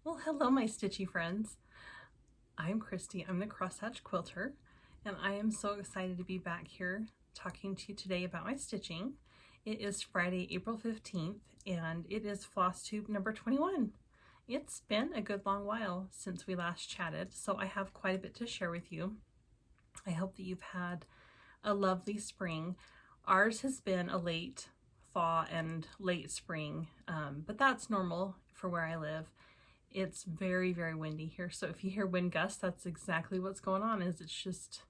Well, hello, my stitchy friends. I'm Christy. I'm the crosshatch quilter, and I am so excited to be back here talking to you today about my stitching. It is Friday, April 15th, and it is Flosstube number 21. It's been a good long while since we last chatted, so I have quite a bit to share with you. I hope that you've had a lovely spring. Ours has been a late thaw and late spring, but that's normal for where I live. It's very, very windy here. So if you hear wind gusts, that's exactly what's going on. It's just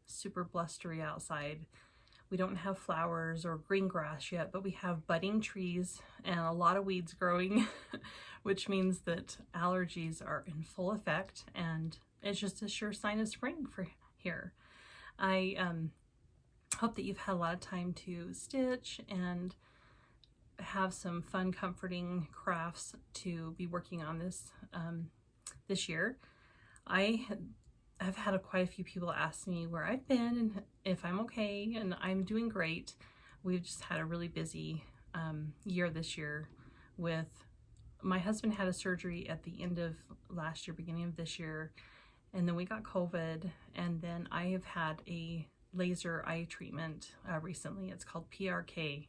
super blustery outside. We don't have flowers or green grass yet, but we have budding trees and a lot of weeds growing, which means that allergies are in full effect, and it's just a sure sign of spring for here. I hope that you've had a lot of time to stitch and have some fun, comforting crafts to be working on this year. I have had quite a few people ask me where I've been and if I'm okay, and I'm doing great. We've just had a really busy year this year. With my husband had a surgery at the end of last year, beginning of this year, and then we got COVID, and then I have had a laser eye treatment recently. It's called PRK.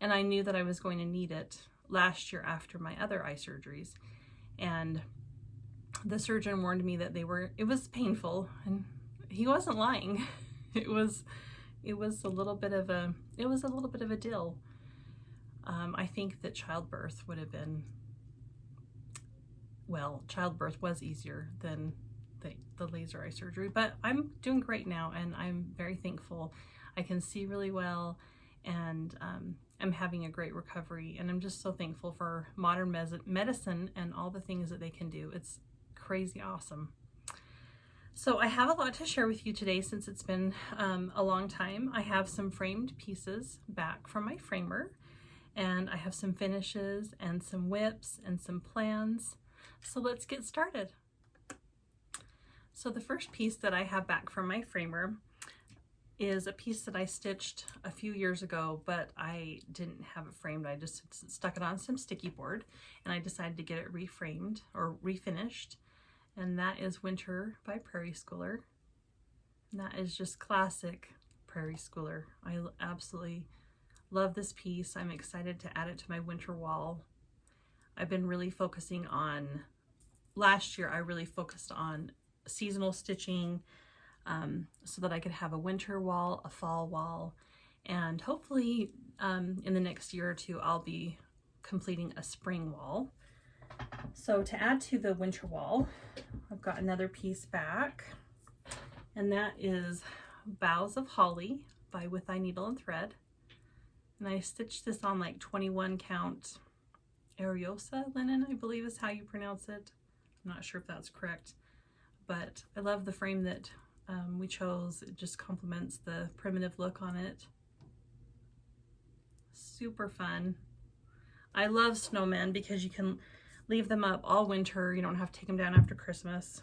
And I knew that I was going to need it last year after my other eye surgeries. And the surgeon warned me that it was painful, and he wasn't lying. It was a little bit of a deal. I think that childbirth would have been, well, childbirth was easier than the laser eye surgery, but I'm doing great now, and I'm very thankful. I can see really well, and I'm having a great recovery, and I'm just so thankful for modern medicine and all the things that they can do. It's crazy awesome. So I have a lot to share with you today since it's been a long time. I have some framed pieces back from my framer, and I have some finishes and some WIPS and some plans. So let's get started. So the first piece that I have back from my framer is a piece that I stitched a few years ago, but I didn't have it framed. I just stuck it on some sticky board, and I decided to get it reframed or refinished. And that is Winter by Prairie Schooler. And that is just classic Prairie Schooler. I absolutely love this piece. I'm excited to add it to my winter wall. I've been really focusing on, last year I really focused on seasonal stitching, so that I could have a winter wall, a fall wall, and hopefully in the next year or two I'll be completing a spring wall. So to add to the winter wall, I've got another piece back, and that is Boughs of Holly by With Thy Needle and Thread. And I stitched this on like 21 count Ariosa linen, I believe is how you pronounce it. I'm not sure if that's correct, but I love the frame that we chose. It just complements the primitive look on it. Super fun. I love snowmen because you can leave them up all winter. You don't have to take them down after Christmas.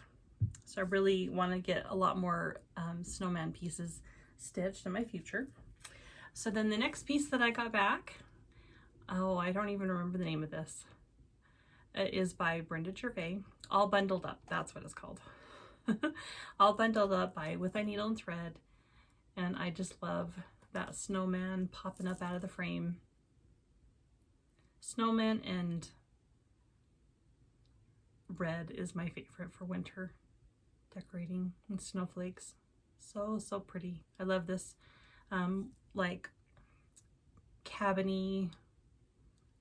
So I really want to get a lot more snowman pieces stitched in my future. So then the next piece that I got back, oh, I don't even remember the name of this. It is by Brenda Gervais. All Bundled Up, that's what it's called. All Bundled Up by With Thy Needle and Thread. And I just love that snowman popping up out of the frame. Snowman and red is my favorite for winter decorating, and snowflakes. So pretty. I love this like cabiny,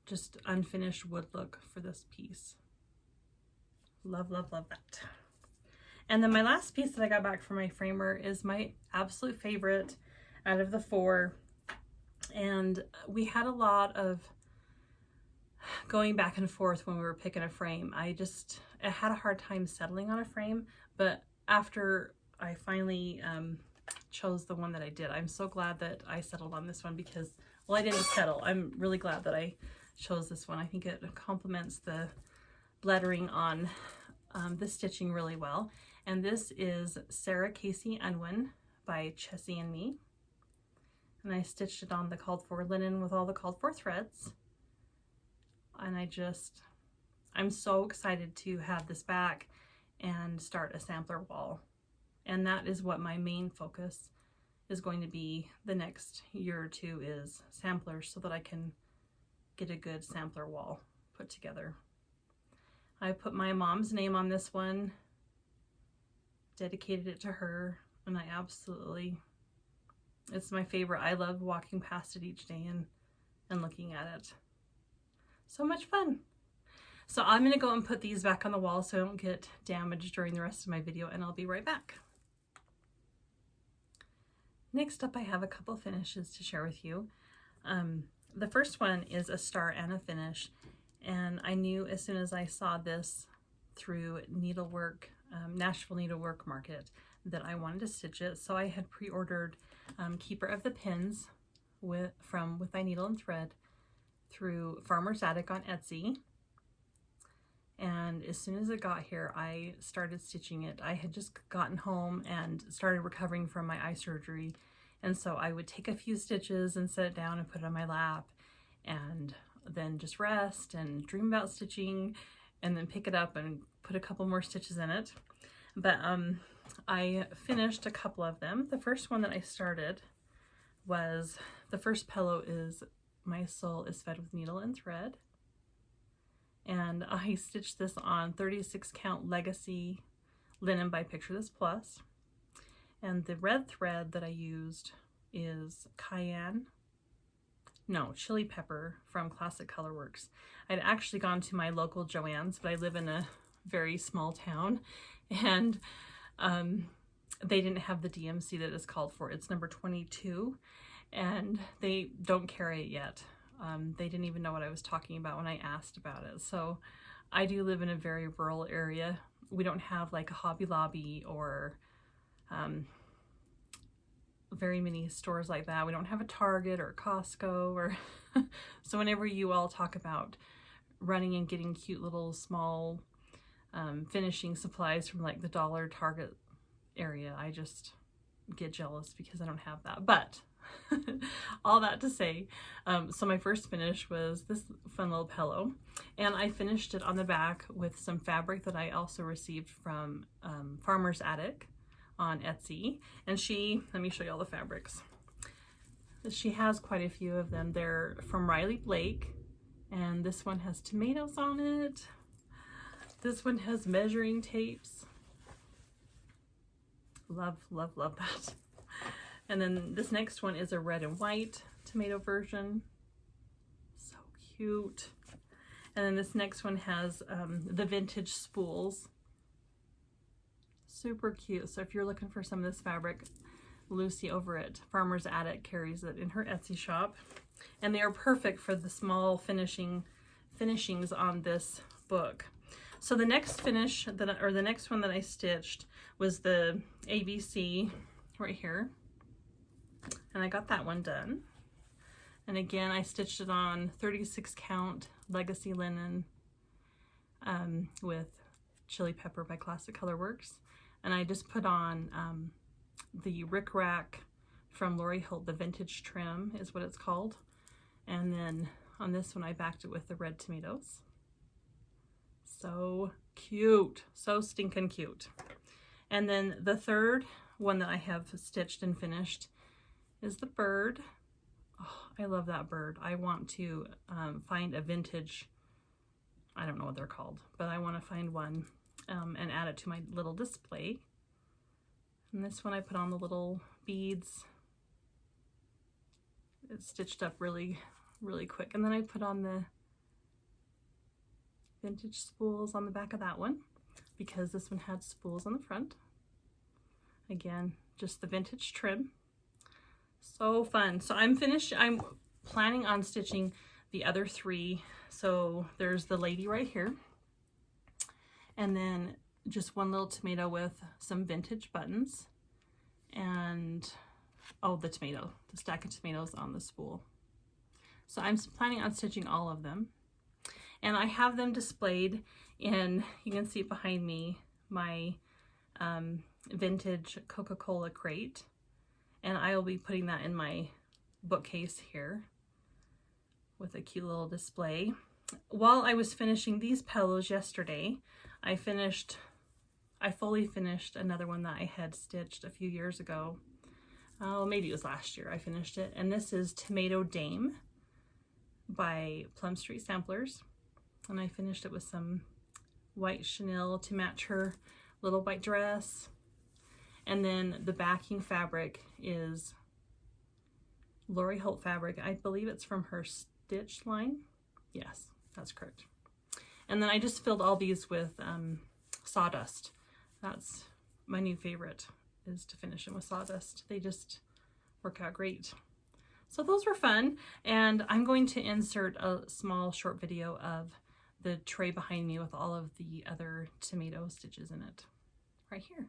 just unfinished wood look for this piece. Love, love, love that. And then my last piece that I got back from my framer is my absolute favorite out of the four. And we had a lot of going back and forth when we were picking a frame. I had a hard time settling on a frame, but after I finally chose the one that I did, I'm so glad that I settled on this one because, well, I didn't settle. I'm really glad that I chose this one. I think it complements the lettering on the stitching really well. And this is Sarah Casey Unwin by Chessie and Me. And I stitched it on the called for linen with all the called for threads. And I'm so excited to have this back and start a sampler wall. And that is what my main focus is going to be the next year or two, is samplers, so that I can get a good sampler wall put together. I put my mom's name on this one, dedicated it to her, and it's my favorite. I love walking past it each day and looking at it. So much fun. So I'm gonna go and put these back on the wall so I don't get damaged during the rest of my video, and I'll be right back. Next up, I have a couple finishes to share with you. The first one is a star and a finish, and I knew as soon as I saw this through Needlework, Nashville Needlework Market, that I wanted to stitch it. So I had pre-ordered Keeper of the Pins with My Needle and Thread through Farmer's Attic on Etsy. And as soon as it got here, I started stitching it. I had just gotten home and started recovering from my eye surgery. And so I would take a few stitches and set it down and put it on my lap, and then just rest and dream about stitching, and then pick it up and put a couple more stitches in it. But I finished a couple of them. The first one that I started was, the first pillow is My Soul is Fed with Needle and Thread. And I stitched this on 36 count Legacy linen by Picture This Plus. And the red thread that I used is Chili Pepper from Classic Colorworks. I'd actually gone to my local Joann's, but I live in a very small town, and they didn't have the DMC that it's called for. It's number 22, and they don't carry it yet. They didn't even know what I was talking about when I asked about it. So I do live in a very rural area. We don't have like a Hobby Lobby or very many stores like that. We don't have a Target or Costco or so whenever you all talk about running and getting cute little small finishing supplies from like the Dollar Target area, I just get jealous because I don't have that. But all that to say, so my first finish was this fun little pillow, and I finished it on the back with some fabric that I also received from Farmer's Attic on Etsy. And let me show you all the fabrics. She has quite a few of them. They're from Riley Blake, and this one has tomatoes on it. This one has measuring tapes. Love, love, love that. And then this next one is a red and white tomato version. So cute. And then this next one has the vintage spools. Super cute. So if you're looking for some of this fabric, Lucy over at Farmer's Attic carries it in her Etsy shop. And they are perfect for the small finishings on this book. So the next finish, the next one that I stitched was the ABC right here. And I got that one done. And again, I stitched it on 36 count Legacy linen with Chili Pepper by Classic Colorworks. And I just put on the Rick Rack from Lori Holt, the vintage trim is what it's called. And then on this one, I backed it with the red tomatoes. So cute, so stinking cute. And then the third one that I have stitched and finished is the bird. Oh, I love that bird. I want to find a vintage, I don't know what they're called, but I want to find one and add it to my little display. And this one I put on the little beads. It's stitched up really, really quick. And then I put on the vintage spools on the back of that one because this one had spools on the front. Again, just the vintage trim. So fun. So I'm finished. I'm planning on stitching the other three. So there's the lady right here, and then just one little tomato with some vintage buttons, and the stack of tomatoes on the spool. So I'm planning on stitching all of them, and I have them displayed in, you can see behind me, my vintage Coca-Cola crate. And I will be putting that in my bookcase here with a cute little display. while I was finishing these pillows yesterday, I fully finished another one that I had stitched a few years ago. Oh, maybe it was last year I finished it. And this is Tomato Dame by Plum Street Samplers. And I finished it with some white chenille to match her little white dress. And then the backing fabric is Lori Holt fabric. I believe it's from her Stitch line. Yes, that's correct. And then I just filled all these with sawdust. That's my new favorite, is to finish them with sawdust. They just work out great. So those were fun, and I'm going to insert a small short video of the tray behind me with all of the other tomato stitches in it right here.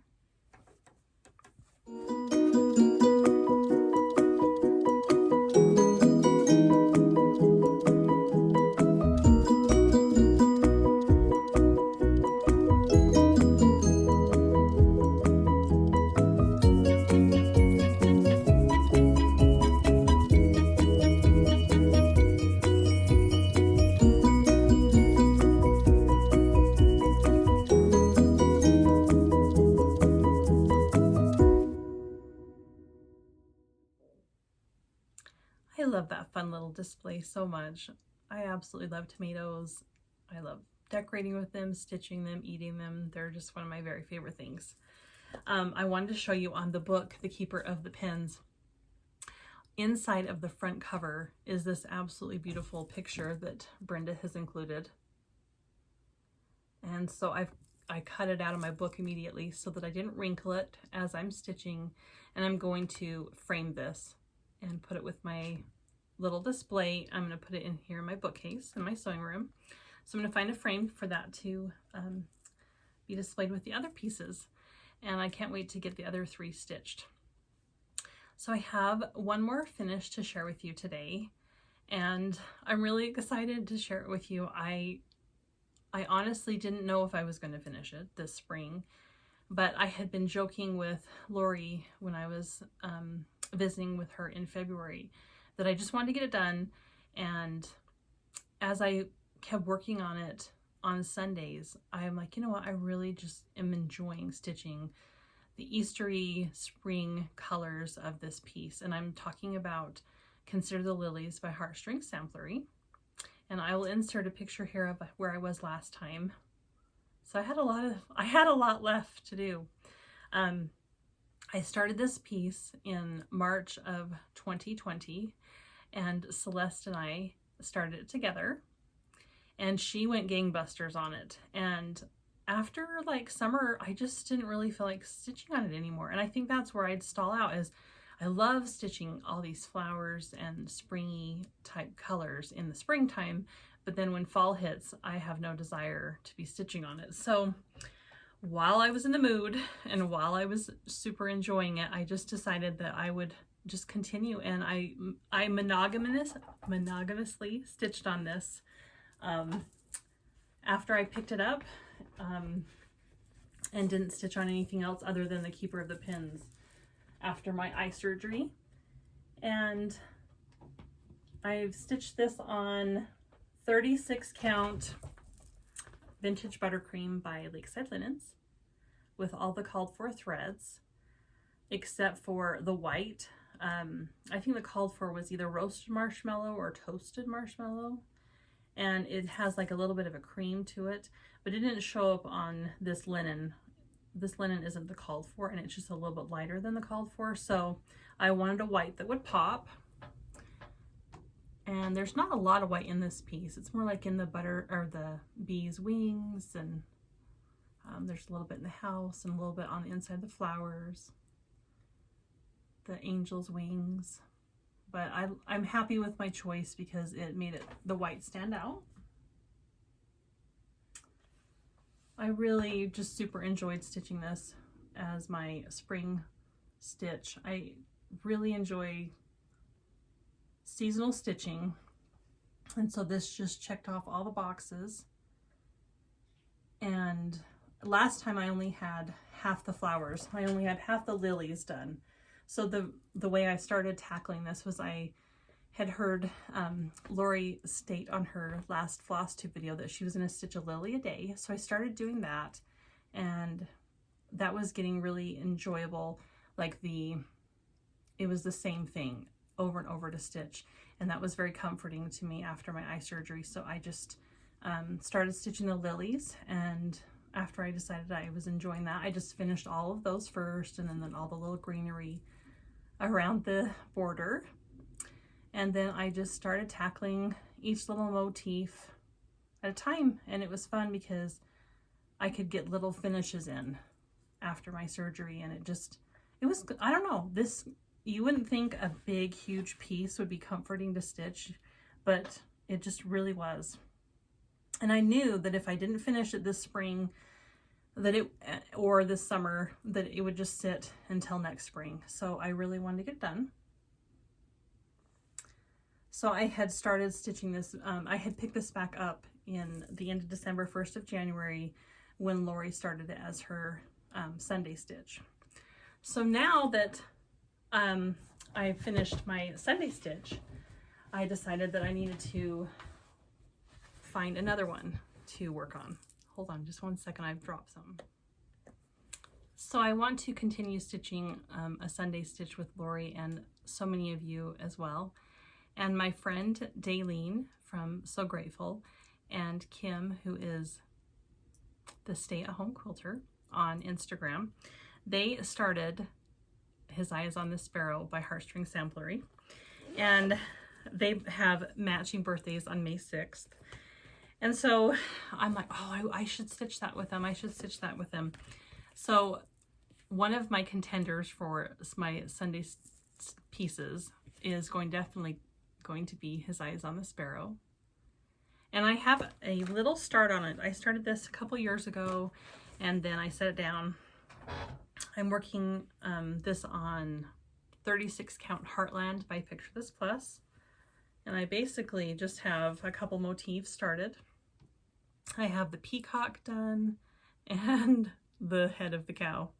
I love that fun little display so much. I absolutely love tomatoes. I love decorating with them, stitching them, eating them. They're just one of my very favorite things. I wanted to show you on the book, The Keeper of the Pens. Inside of the front cover is this absolutely beautiful picture that Brenda has included. And so I cut it out of my book immediately so that I didn't wrinkle it as I'm stitching. And I'm going to frame this and put it with my little display. I'm going to put it in here in my bookcase in my sewing room. So I'm going to find a frame for that to be displayed with the other pieces. And I can't wait to get the other 3 stitched. So I have one more finish to share with you today, and I'm really excited to share it with you. I honestly didn't know if I was going to finish it this spring, but I had been joking with Lori when I was visiting with her in February that I just wanted to get it done. And as I kept working on it on Sundays, I'm like, you know what, I really just am enjoying stitching the Eastery spring colors of this piece. And I'm talking about Consider the Lilies by Heartstring Samplery. And I will insert a picture here of where I was last time. So I had a lot left to do. I started this piece in March of 2020, and Celeste and I started it together, and she went gangbusters on it. And after like summer, I just didn't really feel like stitching on it anymore. And I think that's where I'd stall out, is I love stitching all these flowers and springy type colors in the springtime, but then when fall hits, I have no desire to be stitching on it. So while I was in the mood and while I was super enjoying it, I just decided that I would just continue, and I monogamously stitched on this after I picked it up, and didn't stitch on anything else other than the Keeper of the Pens after my eye surgery. And I've stitched this on 36 count vintage buttercream by Lakeside Linens with all the called for threads except for the white. I think the called for was either roasted marshmallow or toasted marshmallow, and it has like a little bit of a cream to it, but it didn't show up on this linen. This linen isn't the called for, and it's just a little bit lighter than the called for, so I wanted a white that would pop. And there's not a lot of white in this piece. It's more like in the butter or the bee's wings, and there's a little bit in the house and a little bit on the inside of the flowers, the angel's wings. But I'm happy with my choice because it made the white stand out. I really just super enjoyed stitching this as my spring stitch. I really enjoy seasonal stitching, and so this just checked off all the boxes. And last time I only had half the flowers. I only had half the lilies done. So the way I started tackling this was I had heard Lori state on her last Flosstube video that she was going to stitch a lily a day. So I started doing that, and that was getting really enjoyable. Like it was the same thing over and over to stitch, and that was very comforting to me after my eye surgery. So I just started stitching the lilies, and after I decided I was enjoying that, I just finished all of those first, and then all the little greenery around the border. And then I just started tackling each little motif at a time, and it was fun because I could get little finishes in after my surgery, and it was, I don't know, you wouldn't think a big, huge piece would be comforting to stitch, but it just really was. And I knew that if I didn't finish it this spring, or this summer, that it would just sit until next spring. So I really wanted to get done. So I had started stitching this, I had picked this back up in the end of December, 1st of January, when Lori started it as her Sunday stitch. So now that I finished my Sunday stitch, I decided that I needed to find another one to work on. Hold on just one second, I've dropped some. So I want to continue stitching a Sunday stitch with Lori and so many of you as well. And my friend Daylene from So Grateful, and Kim, who is the stay-at-home quilter on Instagram, they started His Eye is on the Sparrow by Heartstring Samplery, and they have matching birthdays on May 6th. And so I'm like, oh, I should stitch that with them. I should stitch that with them. So one of my contenders for my Sunday pieces is definitely going to be His Eye is on the Sparrow. And I have a little start on it. I started this a couple years ago, and then I set it down. I'm working this on 36 count Heartland by Picture This Plus. And I basically just have a couple motifs started. I have the peacock done, and the head of the cow,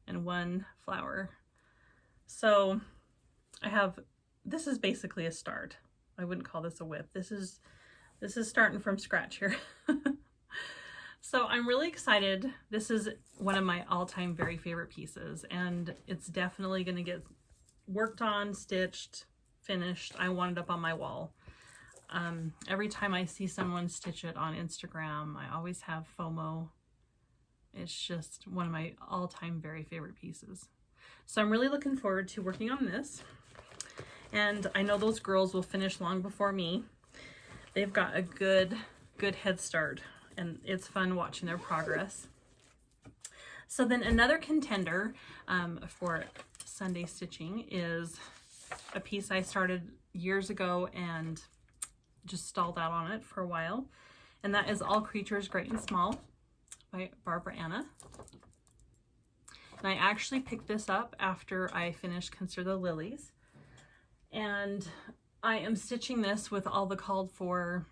and one flower. So this is basically a start. I wouldn't call this a WIP. This is starting from scratch here. So I'm really excited. This is one of my all-time very favorite pieces, and it's definitely going to get worked on, stitched, finished. I want it up on my wall. Every time I see someone stitch it on Instagram, I always have FOMO. It's just one of my all-time very favorite pieces. So I'm really looking forward to working on this. And I know those girls will finish long before me. They've got a good head start, and it's fun watching their progress. So then another contender for Sunday stitching is a piece I started years ago and just stalled out on it for a while, and that is All Creatures Great and Small by Barbara Anna. And I actually picked this up after I finished Consider the Lilies, and I am stitching this with all the called for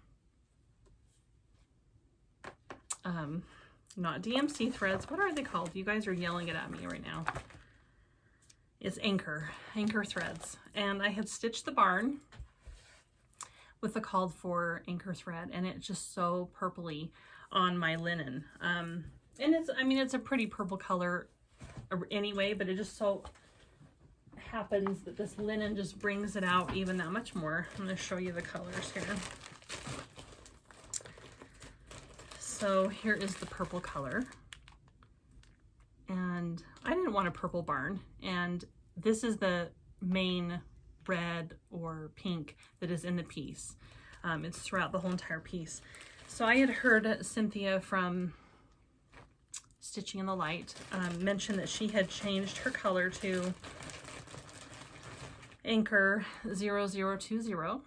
not DMC threads. What are they called? You guys are yelling it at me right now. It's anchor threads. And I had stitched the barn with the called for anchor thread, and it's just so purpley on my linen. And it's a pretty purple color anyway, but it just so happens that this linen just brings it out even that much more. I'm going to show you the colors here. So here is the purple color, and I didn't want a purple barn, and this is the main red or pink that is in the piece. It's throughout the whole entire piece. So I had heard Cynthia from Stitching in the Light mention that she had changed her color to Anchor 0020.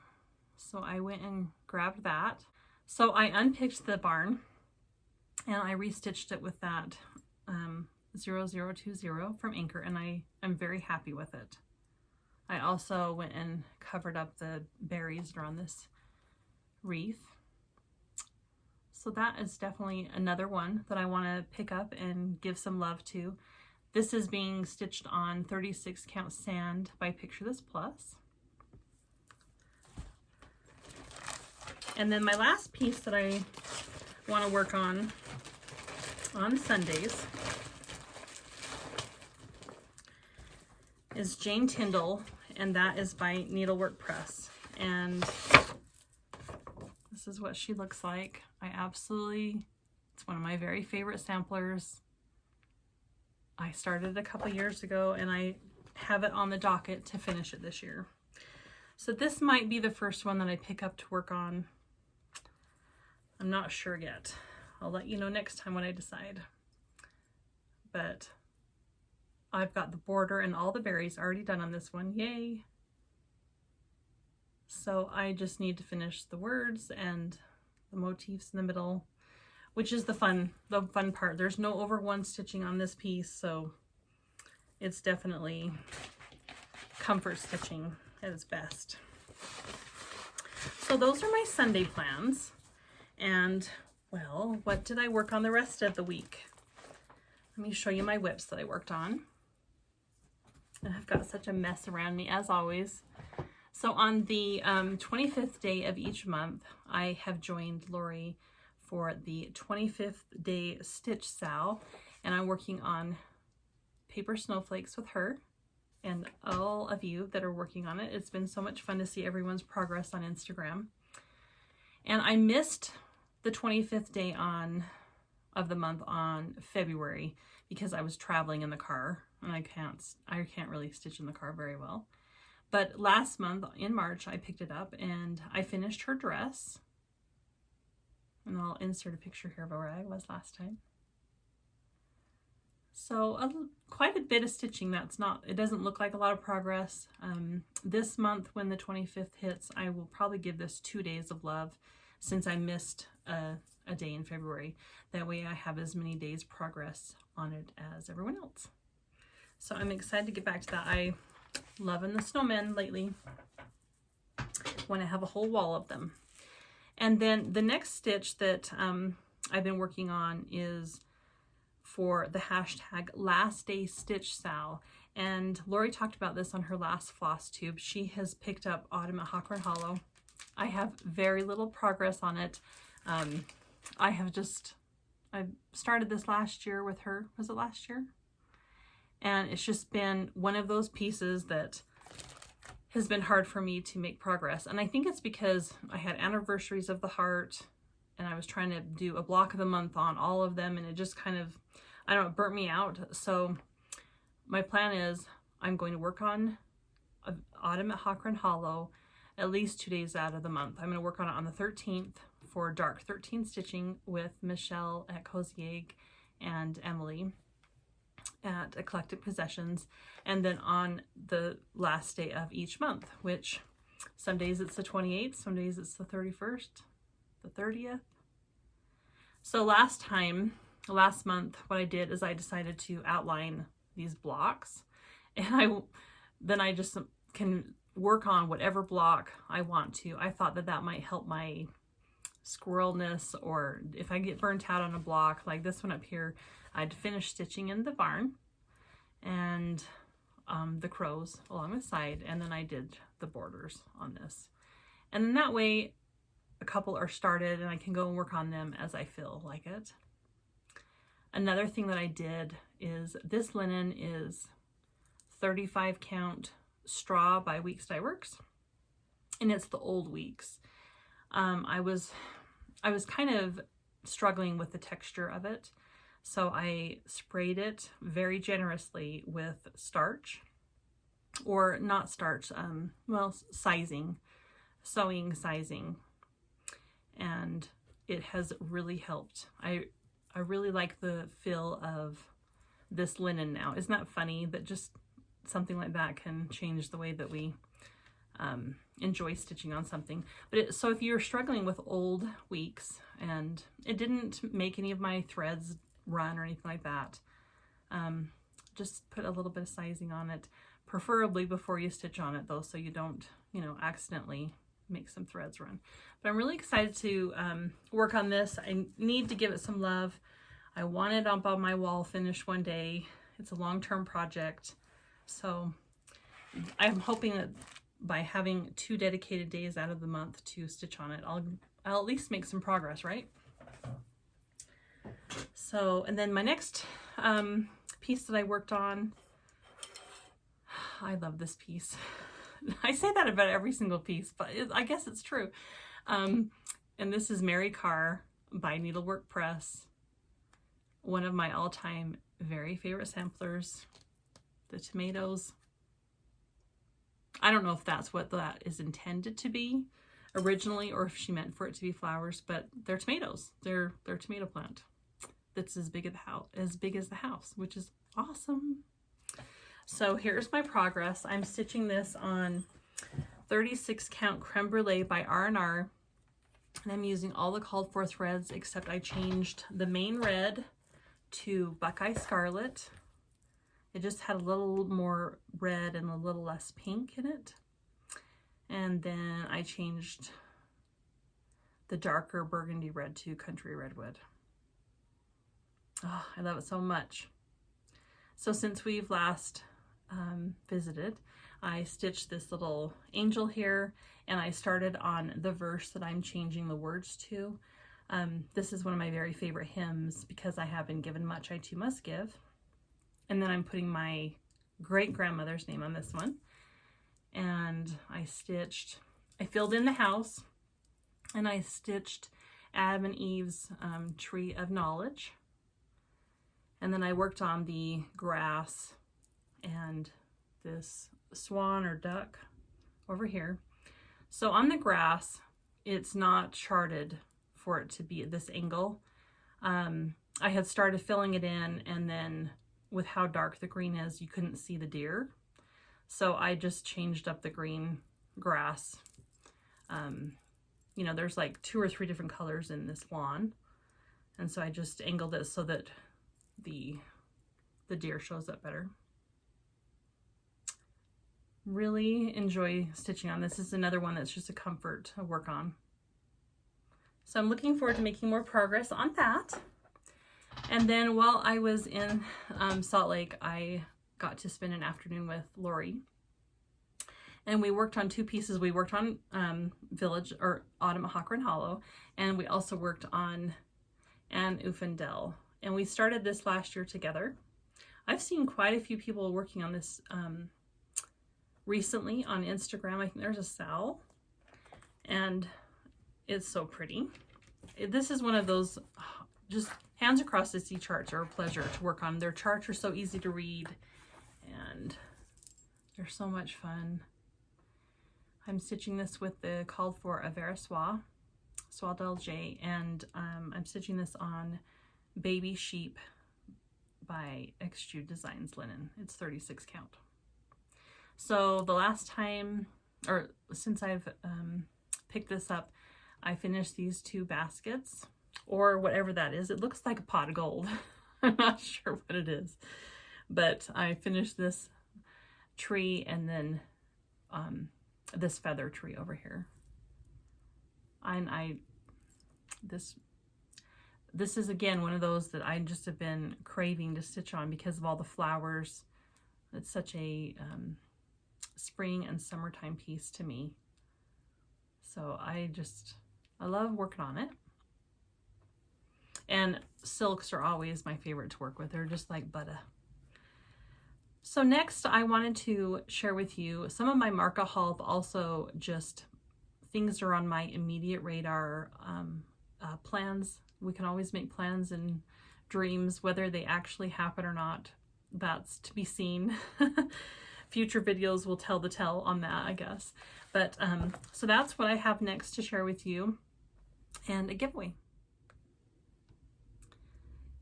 So I went and grabbed that. So I unpicked the barn and I restitched it with that 0020 from Anchor, and I am very happy with it. I also went and covered up the berries that are on this wreath. So that is definitely another one that I want to pick up and give some love to. This is being stitched on 36 count sand by Picture This Plus. And then my last piece that I want to work on Sundays is Jane Tyndall, and that is by Needlework Press. And this is what she looks like. It's one of my very favorite samplers. I started a couple years ago, and I have it on the docket to finish it this year. So this might be the first one that I pick up to work on. I'm not sure yet. I'll let you know next time when I decide. But I've got the border and all the berries already done on this one. Yay! So I just need to finish the words and the motifs in the middle, which is the fun part. There's no over one stitching on this piece, so it's definitely comfort stitching at its best. So those are my Sunday plans. And well, what did I work on the rest of the week? Let me show you my WIPS that I worked on. And I've got such a mess around me as always. So on the 25th day of each month, I have joined Lori for the 25th day stitch sal, and I'm working on paper snowflakes with her and all of you that are working on it. It's been so much fun to see everyone's progress on Instagram. And I missed the 25th day of the month on February because I was traveling in the car, and I can't really stitch in the car very well. But last month in March, I picked it up and I finished her dress. And I'll insert a picture here of where I was last time. So quite a bit of stitching. It doesn't look like a lot of progress. This month, when the 25th hits, I will probably give this 2 days of love since I missed a day in February. That way I have as many days progress on it as everyone else. So I'm excited to get back to that. I loving the snowmen lately when I have a whole wall of them. And then the next stitch that I've been working on is for the hashtag last day stitch sal. And Lori talked about this on her last Flosstube. She has picked up Autumn at Hawker and Hollow. I have very little progress on it. I started this last year with her. Was it last year? And it's just been one of those pieces that has been hard for me to make progress. And I think it's because I had anniversaries of the heart and I was trying to do a block of the month on all of them, and it just kind of, I don't know, burnt me out. So my plan is I'm going to work on Autumn at Hawker and Hollow at least 2 days out of the month. I'm going to work on it on the 13th for Dark 13 stitching with Michelle at Cozy Egg and Emily at Eclectic Possessions, and then on the last day of each month, which some days it's the 28th, some days it's the 31st, the 30th. So last month, what I did is I decided to outline these blocks, and then I just can work on whatever block I want to. I thought that might help my squirrelness, or if I get burnt out on a block like this one up here, I'd finish stitching in the barn and the crows along the side, and then I did the borders on this. And then that way a couple are started and I can go and work on them as I feel like it. Another thing that I did is this linen is 35 count straw by Weeks Dye Works, and it's the old Weeks. I was kind of struggling with the texture of it, so I sprayed it very generously with starch, or not starch, sizing, sewing sizing, and it has really helped. I really like the feel of this linen now. Isn't that funny that just something like that can change the way that we enjoy stitching on something? But so if you're struggling with old Weeks and it didn't make any of my threads run or anything like that, just put a little bit of sizing on it, preferably before you stitch on it though, so you don't, accidentally make some threads run. But I'm really excited to work on this. I need to give it some love. I want it up on my wall finished one day. It's a long-term project, so I'm hoping that by having 2 dedicated days out of the month to stitch on it, I'll at least make some progress, right? So, and then my next piece that I worked on, I love this piece. I say that about every single piece, but I guess it's true. And this is Mary Carr by Needlework Press. One of my all-time very favorite samplers. The tomatoes. I don't know if that's what that is intended to be originally, or if she meant for it to be flowers, but they're tomatoes. They're tomato plant that's as big as the house, which is awesome. So here's my progress. I'm stitching this on 36 count Creme Brulee by R&R, and I'm using all the called for threads, except I changed the main red to Buckeye Scarlet. It just had a little more red and a little less pink in it. And then I changed the darker burgundy red to Country Redwood. Oh, I love it so much. So since we've last visited, I stitched this little angel here, and I started on the verse that I'm changing the words to. This is one of my very favorite hymns, because I have been given much I too must give. And then I'm putting my great-grandmother's name on this one. And I filled in the house, and I stitched Adam and Eve's tree of knowledge. And then I worked on the grass and this swan or duck over here. So on the grass, it's not charted for it to be at this angle. I had started filling it in, and then with how dark the green is, you couldn't see the deer. So I just changed up the green grass. You know, there's like 2 or 3 different colors in this lawn. And so I just angled it so that the deer shows up better. Really enjoy stitching on this. This is another one that's just a comfort to work on. So I'm looking forward to making more progress on that. And then while I was in Salt Lake, I got to spend an afternoon with Lori. And we worked on 2 pieces. We worked on Village, or Autumn at Hockran Hollow, and we also worked on Anne Ufendel. And we started this last year together. I've seen quite a few people working on this recently on Instagram. I think there's a Sal, and it's so pretty. This is one of those just hands across the sea charts are a pleasure to work on. Their charts are so easy to read, and they're so much fun. I'm stitching this with the called for Avera Soie Del J, and I'm stitching this on Baby Sheep by Extrude Designs linen. It's 36 count. So the last time, or since I've picked this up, I finished these 2 baskets, or whatever that is. It looks like a pot of gold. I'm not sure what it is, but I finished this tree, and then this feather tree over here. And this is again one of those that I just have been craving to stitch on because of all the flowers. It's such a spring and summertime piece to me. So I love working on it. And silks are always my favorite to work with. They're just like butter. So next I wanted to share with you some of my Marca haul, but also just things that are on my immediate radar. Plans. We can always make plans and dreams, whether they actually happen or not. That's to be seen. Future videos will tell the tale on that, I guess. But so that's what I have next to share with you, and a giveaway.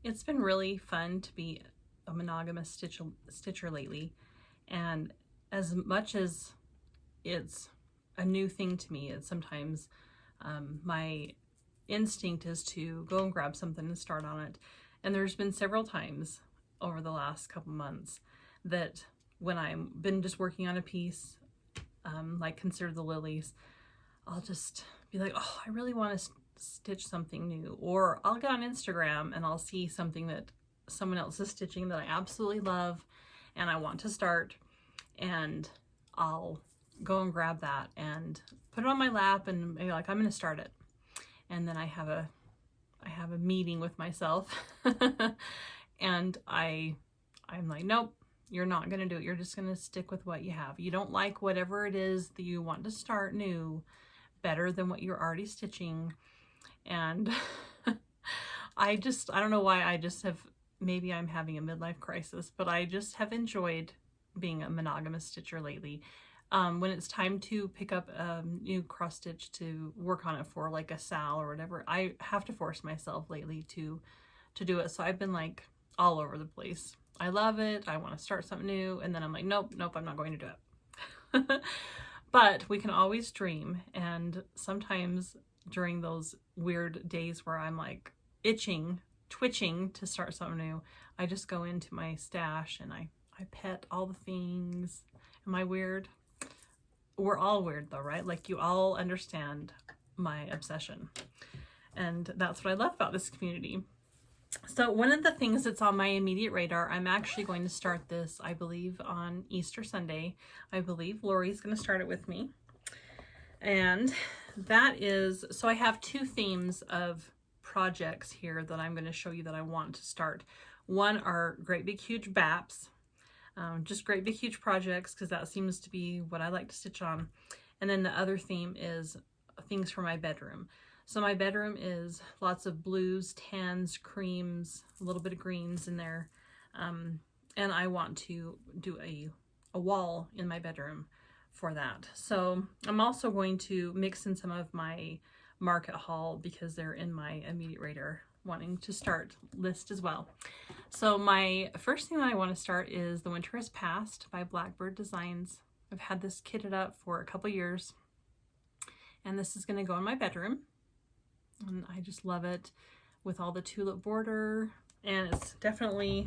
It's been really fun to be a monogamous stitcher lately, and as much as it's a new thing to me, it's sometimes my instinct is to go and grab something and start on it. And there's been several times over the last couple months that when I've been just working on a piece, like Consider the Lilies, I'll just be like, oh, I really want to stitch something new. Or I'll get on Instagram and I'll see something that someone else is stitching that I absolutely love and I want to start, and I'll go and grab that and put it on my lap and be like, I'm going to start it. and then I have a meeting with myself and I'm like, nope, you're not going to do it. You're just going to stick with what you have. You don't like whatever it is that you want to start new better than what you're already stitching. And I don't know why, I just have, maybe I'm having a midlife crisis, but I just have enjoyed being a monogamous stitcher lately. When it's time to pick up a new cross stitch to work on it for like a sal or whatever, I have to force myself lately to do it. So I've been like all over the place. I love it. I want to start something new. And then I'm like, nope, I'm not going to do it. But we can always dream. And sometimes during those weird days where I'm like itching, twitching to start something new, I just go into my stash and I pet all the things. Am I weird? We're all weird though, right? Like, you all understand my obsession. And that's what I love about this community. So one of the things that's on my immediate radar, I'm actually going to start this, I believe, on Easter Sunday. I believe Lori's going to start it with me. And that is, so I have two themes of projects here that I'm going to show you that I want to start. One are great big huge BAPs, just great big huge projects, because that seems to be what I like to stitch on. And then the other theme is things for my bedroom. So my bedroom is lots of blues, tans, creams, a little bit of greens in there. And I want to do a wall in my bedroom for that. So I'm also going to mix in some of my market haul because they're in my immediate radar wanting to start list as well. So my first thing that I want to start is The Winter Has Passed by Blackbird Designs. I've had this kitted up for a couple years, and this is going to go in my bedroom. And I just love it with all the tulip border, and it's definitely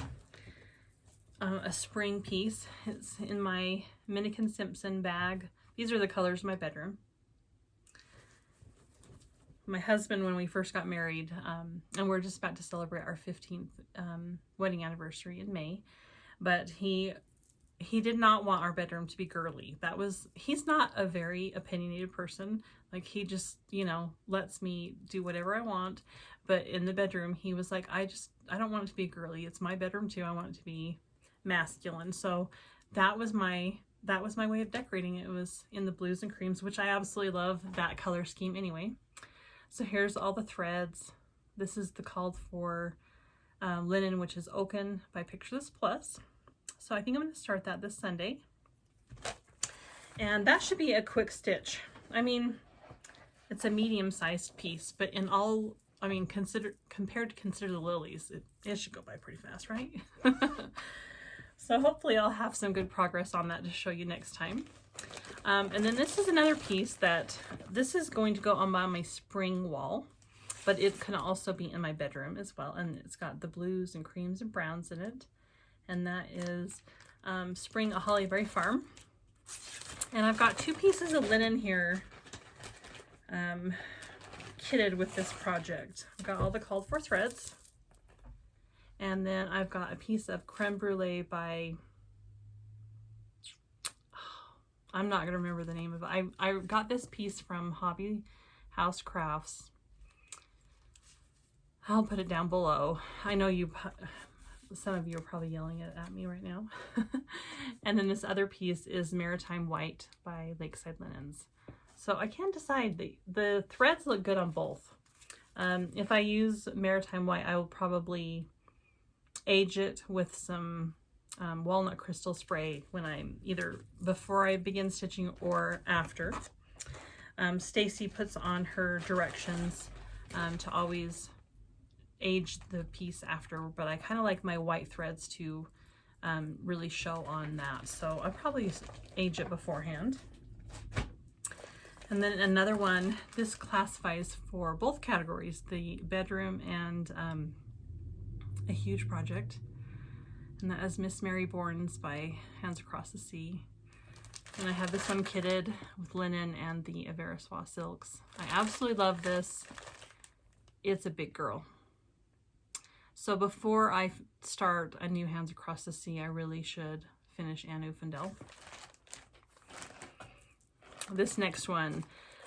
a spring piece. It's in my Minikin Simpson bag. These are the colors of my bedroom. My husband, when we first got married, and we're just about to celebrate our 15th wedding anniversary in May, but he did not want our bedroom to be girly. He's not a very opinionated person. Like, he just, lets me do whatever I want. But in the bedroom, he was like, I don't want it to be girly. It's my bedroom too. I want it to be masculine. So that was my way of decorating it. It was in the blues and creams, which I absolutely love that color scheme anyway. So here's all the threads. This is the called for linen, which is Oaken by Picture This Plus. So I think I'm going to start that this Sunday. And that should be a quick stitch. I mean, it's a medium-sized piece, but compared to Consider the Lilies, it should go by pretty fast, right? So hopefully I'll have some good progress on that to show you next time. And then this is another piece this is going to go on my spring wall, but it can also be in my bedroom as well. And it's got the blues and creams and browns in it. And that is Spring at Hollyberry Farm. And I've got two pieces of linen here kitted with this project. I've got all the called for threads. And then I've got a piece of Creme Brulee by, I'm not going to remember the name of it. I got this piece from Hobby House Crafts. I'll put it down below. I know some of you are probably yelling it at me right now. And then this other piece is Maritime White by Lakeside Linens. So I can't decide. The threads look good on both. If I use Maritime White, I will probably age it with some walnut crystal spray when I'm either before I begin stitching or after. Stacy puts on her directions to always age the piece after, but I kind of like my white threads to really show on that. So I'll probably age it beforehand. And then another one, this classifies for both categories, the bedroom and a huge project. And that is Miss Mary Bourne's by Hands Across the Sea. And I have this one kitted with linen and the Averiswa silks. I absolutely love this. It's a big girl. So before I start a new Hands Across the Sea, I really should finish Anne Ufendel. This next one,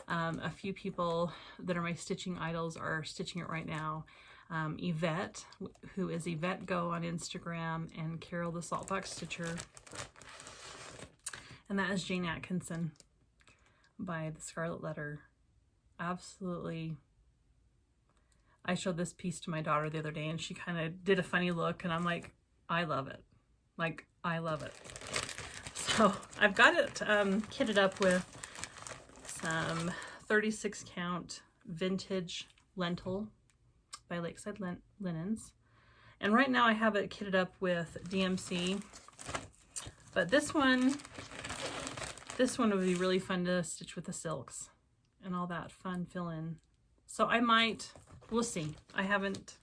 A few people that are my stitching idols are stitching it right now. Yvette, who is Yvette Go on Instagram, and Carol the Saltbox Stitcher. And that is Jane Atkinson by the Scarlet Letter. Absolutely. I showed this piece to my daughter the other day and she kind of did a funny look and I'm like, I love it. Like, I love it. So I've got it kitted up with some 36 count vintage lentil by Lakeside Linens. And right now I have it kitted up with DMC, but this one would be really fun to stitch with the silks and all that fun fill in. So I might, we'll see. I haven't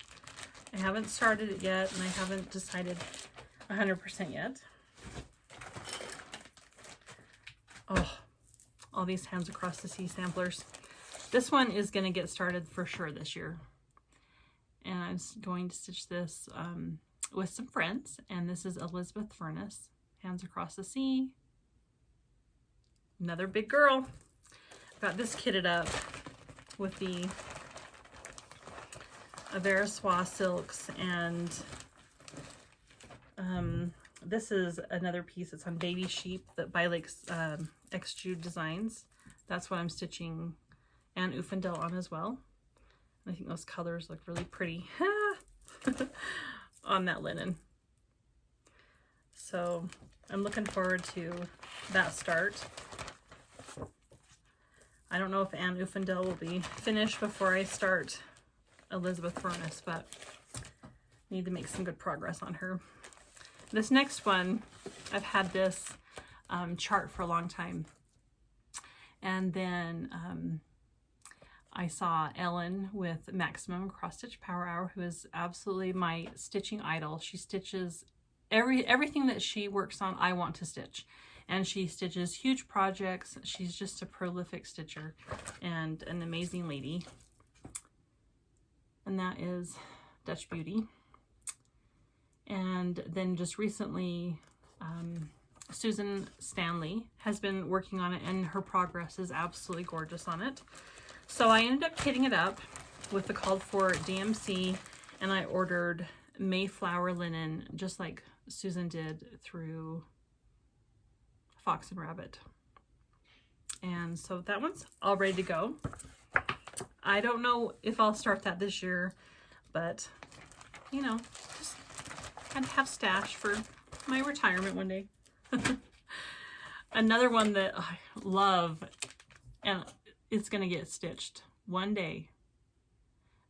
started it yet and I haven't decided 100% yet. Oh, all these Hands Across the Sea samplers. This one is going to get started for sure this year. And I'm going to stitch this with some friends. And this is Elizabeth Furness, Hands Across the Sea. Another big girl. Got this kitted up with the Averiswa silks, and this is another piece. It's on Baby Sheep that by X Jude Designs. That's what I'm stitching Anne Uffendell on as well. I think those colors look really pretty on that linen. So I'm looking forward to that start. I don't know if Anne Uffendell will be finished before I start Elizabeth Furness, but need to make some good progress on her. This next one, I've had this chart for a long time. And then I saw Ellen with Maximum Cross Stitch Power Hour, who is absolutely my stitching idol. She stitches everything that she works on, I want to stitch. And she stitches huge projects. She's just a prolific stitcher and an amazing lady. And that is Dutch Beauty. And then just recently, Susan Stanley has been working on it and her progress is absolutely gorgeous on it. So I ended up kitting it up with the called for DMC, and I ordered Mayflower linen just like Susan did through Fox and Rabbit. And so that one's all ready to go. I don't know if I'll start that this year, but you know, just had to have stash for my retirement one day. Another one that I love, and it's gonna get stitched one day,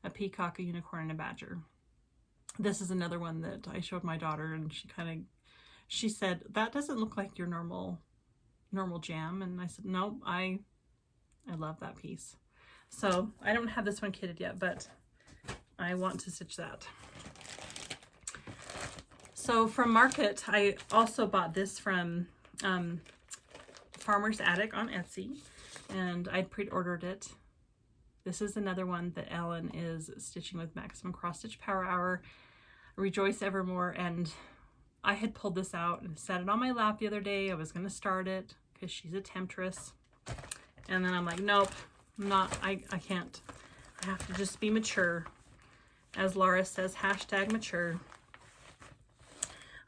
a peacock, a unicorn, and a badger. This is another one that I showed my daughter and she said, that doesn't look like your normal jam. And I said, no, I love that piece. So I don't have this one kitted yet, but I want to stitch that. So from Market, I also bought this from Farmer's Attic on Etsy, and I'd pre-ordered it. This is another one that Ellen is stitching with Maximum Cross Stitch Power Hour, Rejoice Evermore, and I had pulled this out and set it on my lap the other day. I was going to start it because she's a temptress. And then I'm like, nope, I can't. I have to just be mature. As Laura says, hashtag mature.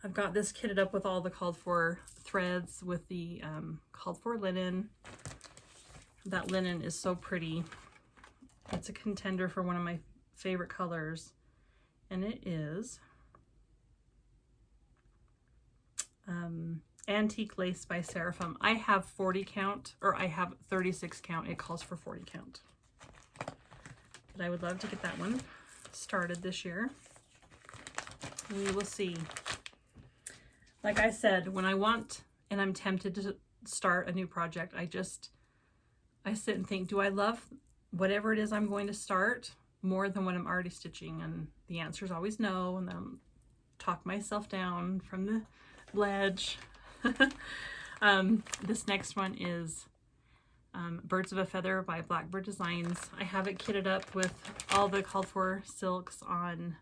I've got this kitted up with all the called for threads with the called for linen. That linen is so pretty. It's a contender for one of my favorite colors. And it is Antique Lace by Seraphim. I have 40 count, or I have 36 count. It calls for 40 count. But I would love to get that one started this year. We will see. Like I said, when I want and I'm tempted to start a new project, I sit and think, do I love whatever it is I'm going to start more than what I'm already stitching? And the answer is always no, and then I'll talk myself down from the ledge. This next one is Birds of a Feather by Blackbird Designs. I have it kitted up with all the called for silks on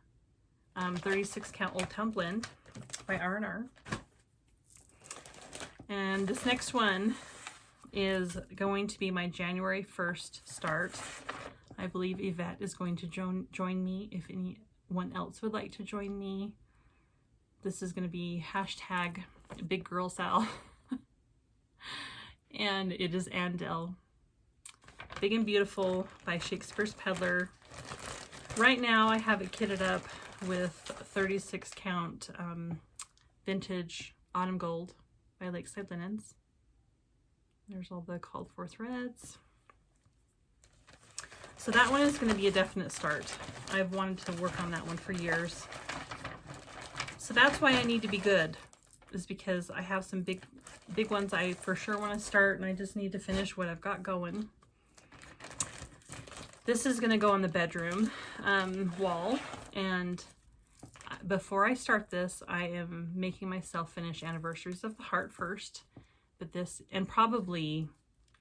36 count Old Town Blend by R&R. And this next one is going to be my January 1st start. I believe Yvette is going to join me if anyone else would like to join me. This is going to be hashtag Big Girl Sal. And it is Andel. Big and Beautiful by Shakespeare's Peddler. Right now I have it kitted up with 36 count vintage Autumn Gold by Lakeside Linens. There's all the called for threads. So that one is going to be a definite start. I've wanted to work on that one for years. So that's why I need to be good, is because I have some big ones I for sure want to start, and I just need to finish what I've got going. This is going to go on the bedroom wall, and before I start this, I am making myself finish Anniversaries of the Heart first, but this, and probably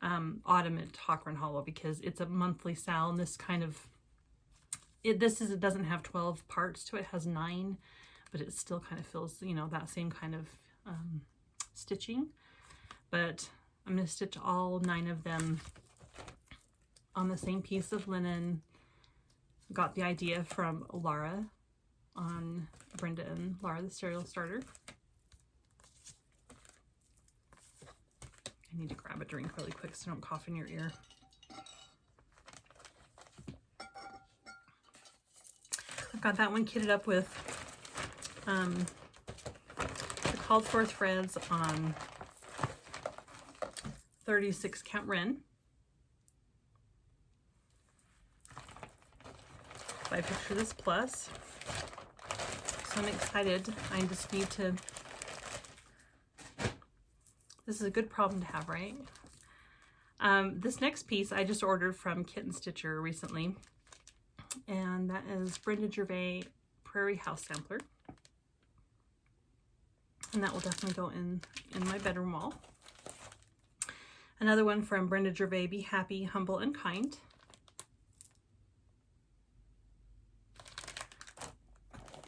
Autumn at Hawk Hollow, because it's a monthly sal, and this kind of, it doesn't have 12 parts to it, it has 9, but it still kind of feels, you know, that same kind of stitching. But I'm going to stitch all 9 of them on the same piece of linen. Got the idea from Laura on Brenda and Laura the Serial Starter. I need to grab a drink really quick so I don't cough in your ear. I've got that one kitted up with the called for threads on 36 count Wren by Picture This Plus. So I'm excited. I just need to, this is a good problem to have, right? This next piece I just ordered from Kitten Stitcher recently, and that is Brenda Gervais Prairie House Sampler. And that will definitely go in my bedroom wall. Another one from Brenda Gervais, Be Happy, Humble, and Kind.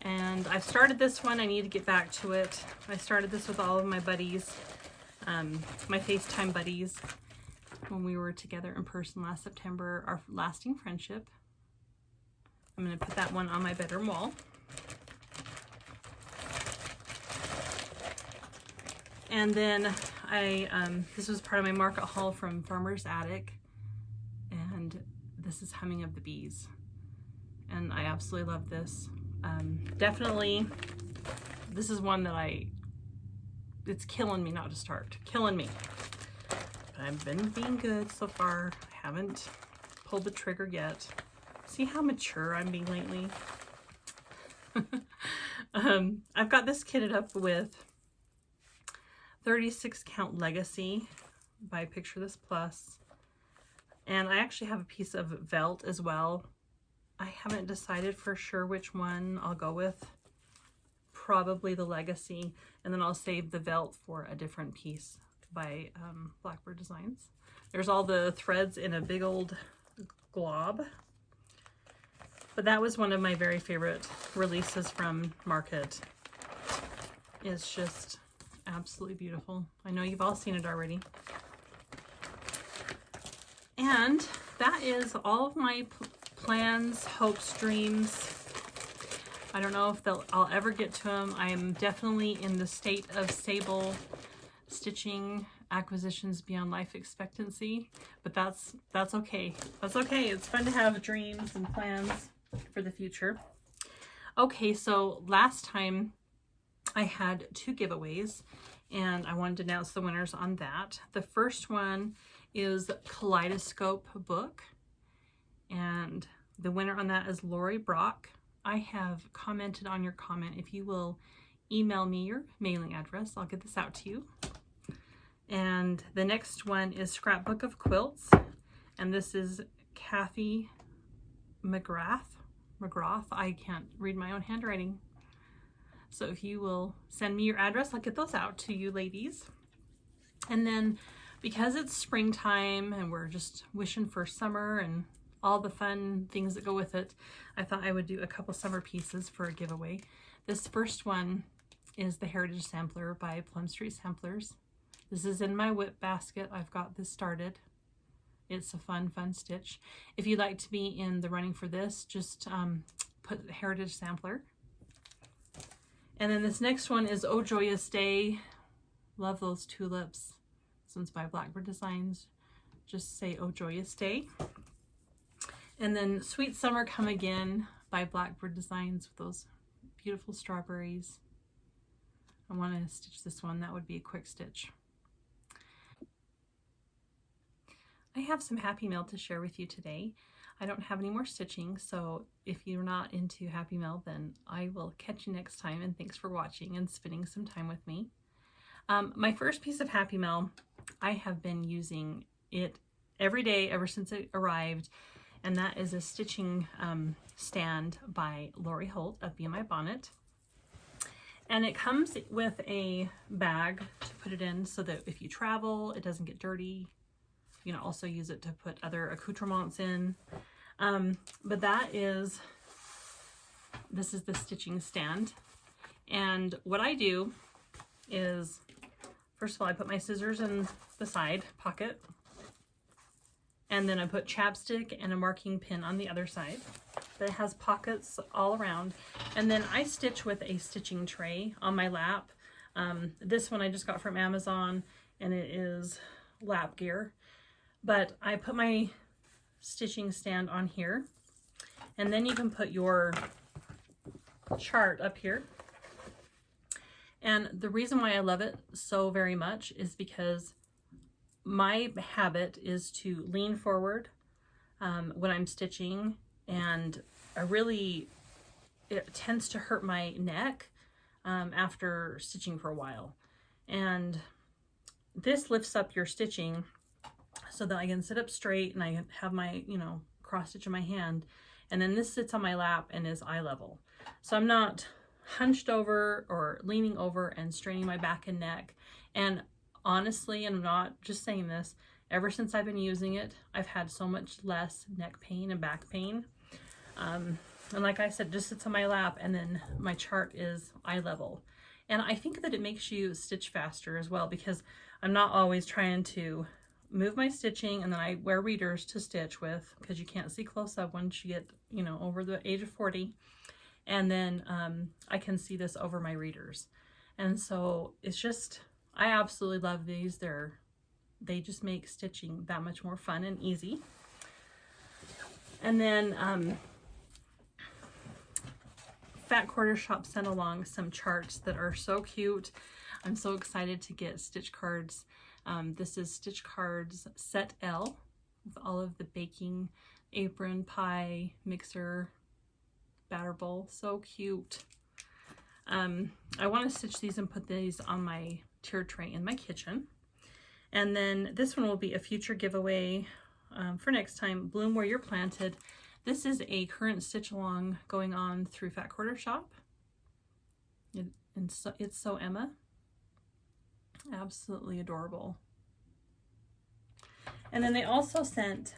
And I've started this one. I need to get back to it. I started this with all of my buddies, my FaceTime buddies, when we were together in person last September, our lasting friendship. I'm going to put that one on my bedroom wall. And then this was part of my market haul from Farmer's Attic, and this is Humming of the Bees. And I absolutely love this. Definitely, this is one that it's killing me not to start. Killing me. But I've been being good so far. I haven't pulled the trigger yet. See how mature I'm being lately? I've got this kitted up with 36 count Legacy by Picture This Plus. And I actually have a piece of Velt as well. I haven't decided for sure which one I'll go with. Probably the Legacy, and then I'll save the Velt for a different piece by Blackbird Designs. There's all the threads in a big old glob. But that was one of my very favorite releases from Market. It's just absolutely beautiful. I know you've all seen it already. And that is all of my plans, hopes, dreams. I don't know if I'll ever get to them. I am definitely in the state of Sable stitching acquisitions beyond life expectancy, but that's okay. That's okay. It's fun to have dreams and plans for the future. Okay, so last time I had 2 giveaways, and I wanted to announce the winners on that. The first one is Kaleidoscope Book, and the winner on that is Lori Brock. I have commented on your comment. If you will email me your mailing address, I'll get this out to you. And the next one is Scrapbook of Quilts, and this is Kathy McGrath. I can't read my own handwriting. So if you will send me your address, I'll get those out to you ladies. And then because it's springtime and we're just wishing for summer and all the fun things that go with it, I thought I would do a couple summer pieces for a giveaway. This first one is the Heritage Sampler by Plum Street Samplers. This is in my WIP basket. I've got this started. It's a fun stitch. If you'd like to be in the running for this, just put Heritage Sampler. And then this next one is Oh Joyous Day. Love those tulips. This one's by Blackbird Designs. Just say Oh Joyous Day. And then Sweet Summer Come Again by Blackbird Designs with those beautiful strawberries. I want to stitch this one. That would be a quick stitch. I have some Happy Mail to share with you today. I don't have any more stitching, so if you're not into Happy Mail, then I will catch you next time, and thanks for watching and spending some time with me. My first piece of Happy Mail, I have been using it every day ever since it arrived, and that is a stitching stand by Lori Holt of Be My Bonnet. And it comes with a bag to put it in so that if you travel, it doesn't get dirty. You can also use it to put other accoutrements in. But this is the stitching stand. And what I do is, first of all, I put my scissors in the side pocket. And then I put chapstick and a marking pin on the other side. But it has pockets all around. And then I stitch with a stitching tray on my lap. This one I just got from Amazon, and it is lap gear. But I put my stitching stand on here, and then you can put your chart up here. And the reason why I love it so very much is because my habit is to lean forward when I'm stitching, and it tends to hurt my neck after stitching for a while. And this lifts up your stitching so that I can sit up straight and I have my, cross stitch in my hand. And then this sits on my lap and is eye level. So I'm not hunched over or leaning over and straining my back and neck. And honestly, and I'm not just saying this, ever since I've been using it, I've had so much less neck pain and back pain. And like I said, just sits on my lap, and then my chart is eye level. And I think that it makes you stitch faster as well, because I'm not always trying to move my stitching, and then I wear readers to stitch with, because you can't see close up once you get, over the age of 40. And then I can see this over my readers. And so it's just, I absolutely love these. They just make stitching that much more fun and easy. And then Fat Quarter Shop sent along some charts that are so cute. I'm so excited to get stitch cards. This is Stitch Cards Set L with all of the baking apron, pie, mixer, batter bowl. So cute. I want to stitch these and put these on my tier tray in my kitchen. And then this one will be a future giveaway for next time. Bloom Where You're Planted. This is a current stitch along going on through Fat Quarter Shop. It's so Emma. Absolutely adorable. And then they also sent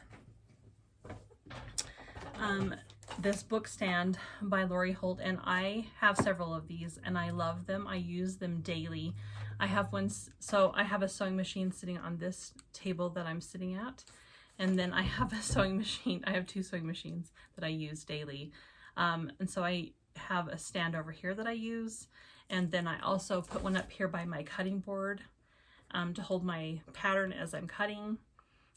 this book stand by Lori Holt, and I have several of these and I love them. I use them daily. I have I have a sewing machine sitting on this table that I'm sitting at, and then I have a sewing machine. I have 2 sewing machines that I use daily. And so I have a stand over here that I use, and then I also put one up here by my cutting board to hold my pattern as I'm cutting,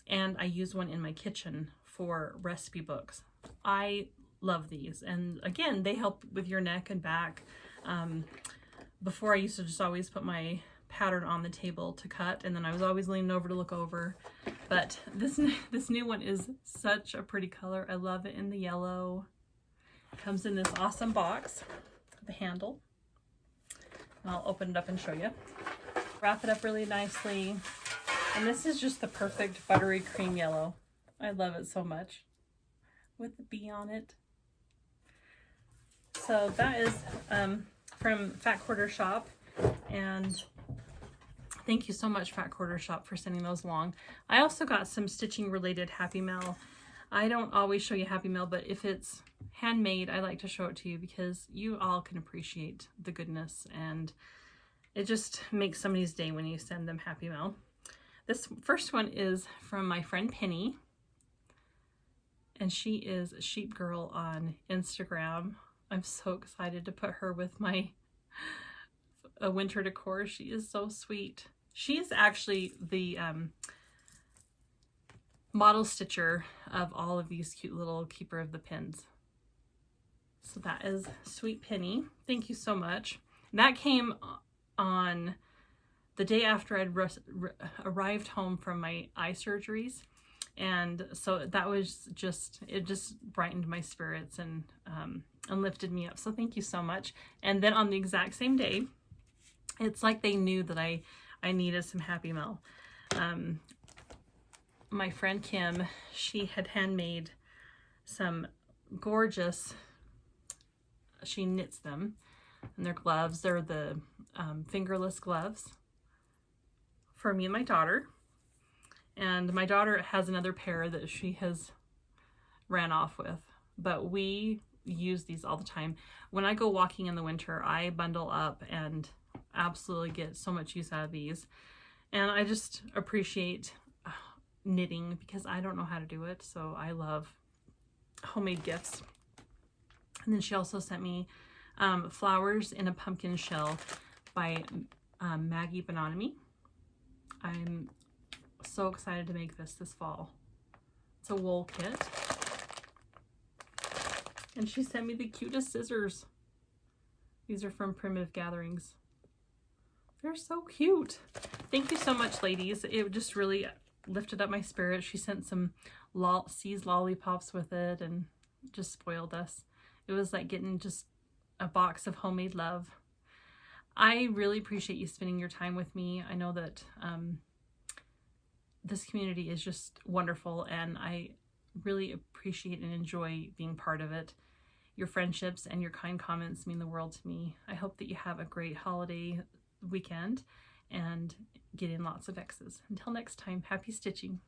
and I use one in my kitchen for recipe books. I love these, and again, they help with your neck and back. Before, I used to just always put my pattern on the table to cut, and then I was always leaning over to look over. But this new one is such a pretty color. I love it in the yellow. It comes in this awesome box, the handle. I'll open it up and show you. Wrap it up really nicely. And this is just the perfect buttery cream yellow. I love it so much, with the bee on it. So that is from Fat Quarter Shop, and thank you so much, Fat Quarter Shop, for sending those along. I also got some stitching related Happy Mail. I don't always show you Happy Mail, but if it's handmade, I like to show it to you because you all can appreciate the goodness, and It just makes somebody's day when you send them happy mail. This first one is from my friend Penny, and she is a Sheep Girl on Instagram. I'm so excited to put her with my winter decor. She is so sweet. She is actually the model stitcher of all of these cute little Keeper of the Pins. So that is Sweet Penny. Thank you so much. That came on the day after I'd arrived home from my eye surgeries. And so that was just, it just brightened my spirits and lifted me up. So thank you so much. And then on the exact same day, it's like they knew that I needed some happy mail. My friend Kim, she had handmade some gorgeous, she knits them, and they're gloves. They're the fingerless gloves for me and my daughter. And my daughter has another pair that she has ran off with, but we use these all the time. When I go walking in the winter, I bundle up and absolutely get so much use out of these. And I just appreciate knitting because I don't know how to do it. So I love homemade gifts. And then she also sent me Flowers in a Pumpkin Shell by Maggie Monogamy. I'm so excited to make this fall. It's a wool kit. And she sent me the cutest scissors. These are from Primitive Gatherings. They're so cute. Thank you so much, ladies. It just really lifted up my spirit. She sent some Seas lollipops with it and just spoiled us. It was like getting just a box of homemade love. I really appreciate you spending your time with me. I know that this community is just wonderful, and I really appreciate and enjoy being part of it. Your friendships and your kind comments mean the world to me. I hope that you have a great holiday weekend and get in lots of X's. Until next time, happy stitching.